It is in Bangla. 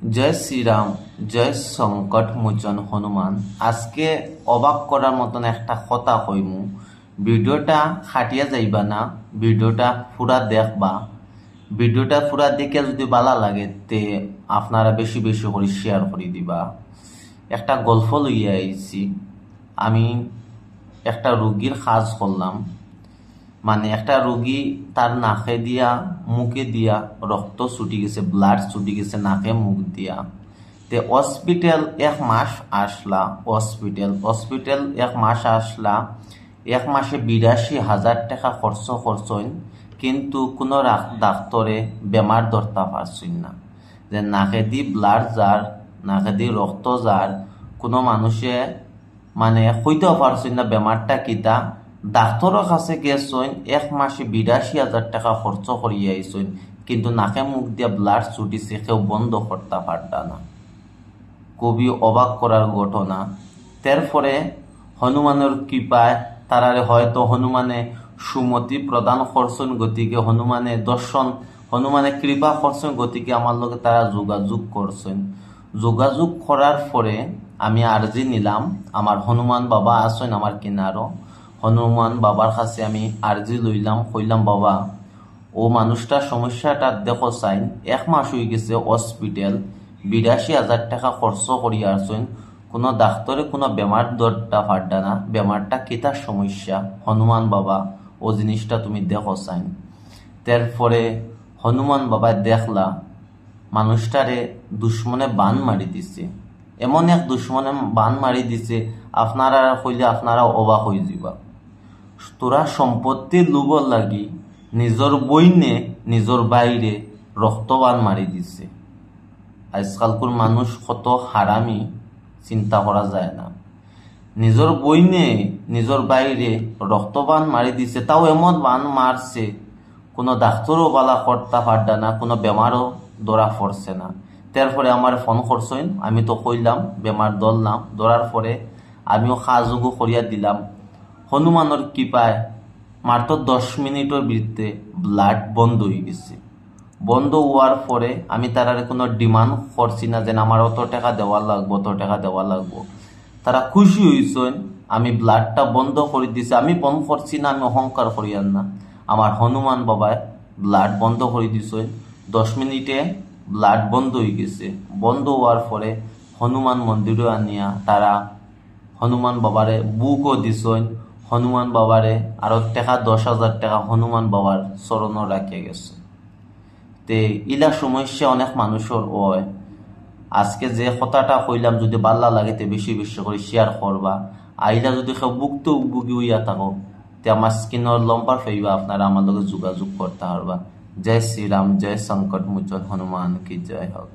জয় শ্রীরাম, জয় সংকট মোচন হনুমান। আজকে অবাক করার মতন একটা কথা কইমু। ভিডিওটা খাটিয়া যাইবা না, ভিডিওটা পুরা দেখবা। ভিডিওটা পুরা দেখে যদি ভালো লাগে তে আপনারা বেশি বেশি করে শেয়ার করে দিবা। একটা গল্প লইয়া আইছি। আমি একটা রুগীর কাজ করলাম, মানে একটা রুগী তার নাকে দিয়া মুখে দিয়া রক্ত ছুটি গেছে, ব্লাড ছুটি গেছে নাকে মুখ দিয়া। তে হসপিটাল এক মাস আসলা, হসপিটাল এক মাস আসলা। এক মাসে ৮২,০০০ টাকা খরচ করছেন, কিন্তু কোনো ডাক্তরে বেমার ধরতে পারছেন না। যে নাকে দি ব্লাড যার, নাকে দি রক্ত যার, কোনো মানুষে মানে কইতেও পারছেন না বেমারটা কিতা। ডাক্তারের কাছে গেছেন, এক মাসে ৮২,০০০ টাকা খরচ করিয়া আইসেন, কিন্তু নাকে মুখ দিয়া ব্লাড ছুটিছে, কেউ বন্ধ করতে পারত না। খুবই অবাক করার ঘটনা। তারপরে হনুমানের কৃপায় তারারে হয়তো হনুমানে সুমতি প্রদান করছেন, গতিকে হনুমানে দর্শন, হনুমানে কৃপা করছেন, গতিকে আমার লগে তারা যোগাযোগ করছেন। যোগাযোগ করার পরে আমি আর্জি নিলাম, আমার হনুমান বাবা আছেন আমার কিনারও, হনুমান বাবার কাছে আমি আর্জি লইলাম, কইলাম বাবা ও মানুষটার সমস্যাটা দেখো চাইন, এক মাস হয়ে গেছে হসপিটাল, ৮২,০০০ টাকা খরচ করিয়া আসছেন, কোনো ডাক্তারে কোনো বেমার ধরতে পারডা না। বেমারটা কিতার সমস্যা হনুমান বাবা, ও জিনিসটা তুমি দেখো চাইন। তারপরে হনুমান বাবা দেখলা মানুষটারে দুশ্মনে বান মারি দিছে, এমন এক দুশ্মনে বান মারি দিছে আপনারা কইলে আপনারা অবাক হয়ে যাবা। তোরা সম্পত্তির লোভর লাগি নিজের বইনে নিজের বাইরে রক্তবান মারি দিছে। আজকালকার মানুষ কত হারামি চিন্তা করা যায় না। নিজের বইনে নিজের বাইরে রক্তবান মারি দিছে, তাও এমন বান মারছে কোনো ডাক্তারও বালা করতে পারডা না, কোনো বেমারও ধরা পড়ছে না। তারপরে আমার ফোন করছেন, আমি তো কইলাম বেমার ধরলাম, ধরার পরে আমিও সাহায্য করিয়া দিলাম। হনুমানের কৃপায় মাত্র ১০ মিনিটের ভিতরে ব্লাড বন্ধ হয়ে গেছে। বন্ধ হওয়ার পরে আমি তারা কোনো ডিমান্ড করছি না যে আমার অত টাকা দেওয়া লাগবো, অত টাকা দেওয়া লাগবো। তারা খুশি হয়েছেন, আমি ব্লাডটা বন্ধ করে দিছি। আমি বন্ধ করছি না, আমি অহংকার করিয়ান না, আমার হনুমান বাবায় ব্লাড বন্ধ করে দিছেন। ১০ মিনিটে ব্লাড বন্ধ হয়ে গেছে। বন্ধ হওয়ার পরে হনুমান মন্দিরে আনিয়া তারা হনুমান বাবারে বুকও দিছেন। হনুমান বাবারে আরো টাকা ১০,০০০ টাকা হনুমান বাবার চরণও রাখিয়া গেছে। তে ইলা সমস্যা অনেক মানুষের হয়। আজকে যে কথাটা কইলাম যদি ভালো লাগে তে বেশি বেশি করে শেয়ার করবা। আইলা যদি কেউ ভুক্তভোগী হইয়া থাকো তে আমার স্ক্রিনের লম্বা পাইবা, আপনারা আমার লগে যোগাযোগ করতে পারবা। জয় শ্রীরাম, জয় সংকট মোচন হনুমান কি জয় হোক।